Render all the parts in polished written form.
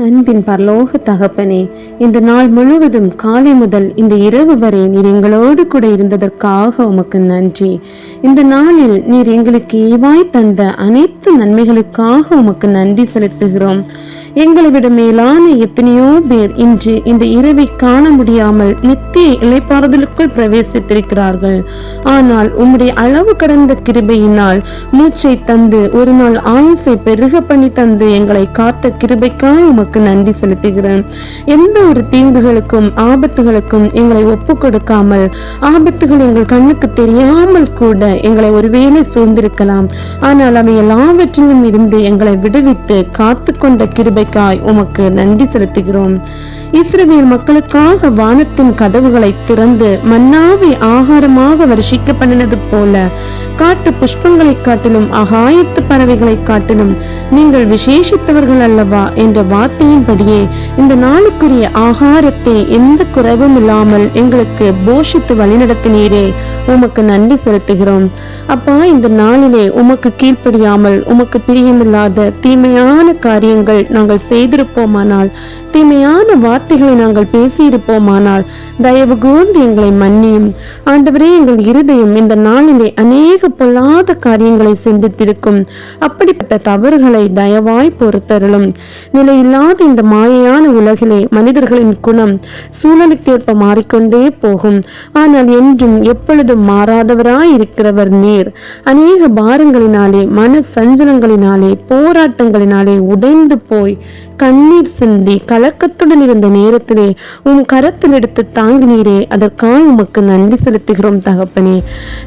அன்பின் பரலோக தகப்பனே, இந்த நாள் முழுவதும் காலை முதல் இந்த இரவு வரை நீர் எங்களோடு கூட இருந்ததற்காக உமக்கு நன்றி. இந்த நாளில் நீர் எங்களுக்கு ஈவாய் தந்த அனைத்து நன்மைகளுக்காக உமக்கு நன்றி செலுத்துகிறோம். எங்களை விட மேலான எத்தனையோ பேர் இன்று இந்த இரவை காண முடியாமல் நித்திய இளைப்பாறுதலுக்குள் பிரவேசித்திருக்கிறார்கள். ஆனால் உம்முடைய அளவு கடந்த கிருபையினால் மூச்சை தந்து ஒரு நாள் ஆயுசை பெருக பண்ணி தந்து எங்களை காத்த கிருபைக்காக உமக்கு நன்றி செலுத்துகிறேன். எந்த ஒரு தீங்குகளுக்கும் ஆபத்துகளுக்கும் எங்களை ஒப்பு கொடுக்காமல், ஆபத்துகள் எங்கள் கண்ணுக்கு தெரியாமல் கூட எங்களை ஒருவேளை சூழ்ந்திருக்கலாம். ஆனால் அவை எல்லாவற்றிலும் இருந்து எங்களை விடுவித்து காத்து கொண்ட கிருபை உமக்கு நன்றி செலுத்துகிறோம். இஸ்ரவேல் மக்களுக்காக வானத்தின் கதவுகளை திறந்து மன்னாவை ஆகாரமாக வருஷிக்க பண்ணினது போல காட்டு புஷ்பங்களை காட்டிலும் ஆகாயத்து பறவைகளை காட்டிலும் நீங்கள் விசேஷித்தவர்கள் அல்லவா என்ற வார்த்தையின்படியே இந்த நாளுக்குரிய ஆகாரத்தை எந்த குறைவும் இல்லாமல் எங்களுக்கு போஷித்து வழிநடத்தினீரே, உமக்கு நன்றி செலுத்துகிறோம். அப்பா, இந்த நாளிலே உமக்கு கீழ்ப்படியாமல் உமக்கு பிரியமில்லாத தீமையான காரியங்கள் நாங்கள் செய்திருப்போமானால், தீமையான வார்த்தைகளை நாங்கள் பேசியிருப்போமானால் தயவு கூர்ந்து எங்களை மன்னியும். ஆண்டவரே, எங்கள் இருதயம் இந்த நாளிலே அநேக பொல்லாத காரியங்களை சிந்தித்திருக்கும். அப்படிப்பட்ட தவறுகளை தயவாய் பொறுத்தருளும். நிலையில்லாத இந்த மாயையான உலகிலே மனிதர்களின் குணம் சூழலுக்கேற்ப மாறிக்கொண்டே போகும். ஆனால் என்றும் எப்பொழுதும் மாறாதவராய் இருக்கிறவர் நீர். அநேக பாரங்களினாலே, மன சஞ்சலங்களினாலே, போராட்டங்களினாலே உடைந்து போய் கண்ணீர் சிந்தி கலக்கத்துடன் இருந்த நேரத்திலே உம் கரத்தில் எடுத்து தாங்கினீரே, அதற்காக உமக்கு நன்றி செலுத்துகிறோம் தகப்பனே.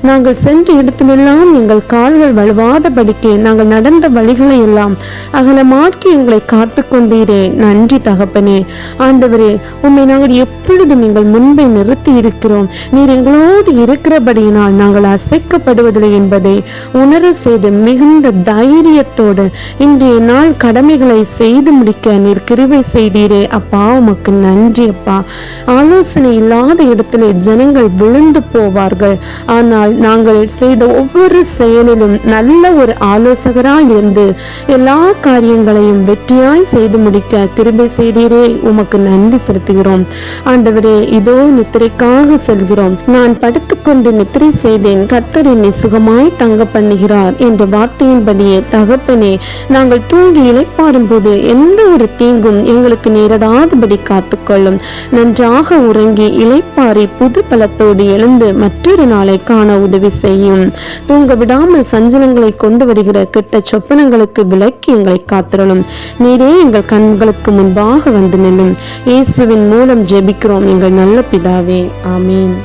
நாங்கள் சென்ற இடத்திலெல்லாம் எங்கள் கால்கள் வலுவாதபடிக்கு நாங்கள் நடந்த வழிகளை எல்லாம் அகலமாக்கி எங்களை காத்து கொண்டீரே, நன்றி தகப்பனே. ஆண்டவரே, உம்மை நாங்கள் எப்பொழுதும் எங்கள் முன்பை நிறுத்தி இருக்கிறோம். நீர் எங்களோடு இருக்கிறபடியினால் நாங்கள் அசைக்கப்படுவதில்லை என்பதை உணர செய்து மிகுந்த தைரியத்தோடு இன்றைய நாள் கடமைகளை செய்து முடிக்க நீர் கிருபை செய்தீரே. அப்பா, உமக்கு நன்றி அப்பா. ஆலோசனை இல்லாத இடத்திலே ஜனங்கள் விழுந்து போவார்கள். ஆனால் நாங்கள் செய்த ஒவ்வொரு செயலிலும் நல்ல ஒரு ஆலோசகராய் இருந்து எல்லா காரியங்களையும் வெற்றியாய் செய்து முடிக்க கிருபை செய்தீரே, உமக்கு நன்றி செலுத்துகிறோம். ஆண்டவரே, இதோ நித்திரைக்காக செல்கிறோம். நான் படுத்துக்கொண்டு நித்திரை செய்தேன், கர்த்தர் என்னை சுகமாய் தங்க பண்ணுகிறார் என்ற வார்த்தையின்படியே தகப்பனே, நாங்கள் தூங்கி இளைப்பாறும் போது எந்த ஒரு தீங்கும் எங்களுக்கு நேரிடாதபடி காத்துக்கொள்ளும். நன்றாக உறங்கி இளைப்பாரி புது பலத்தோடு எழுந்து மற்றொரு நாளை காண உதவி செய்யும். தூங்க விடாமல் சஞ்சலங்களை கொண்டு வருகிற கெட்ட சொப்பனங்களுக்கு விலக்கி எங்களை காத்திரலும். நீரே எங்கள் கண்களுக்கு முன்பாக வந்து நில்லும். இயேசுவின் மூலம் ஜெபிக்கிறோம் எங்கள் நல்ல பிதாவே, ஆமீன்.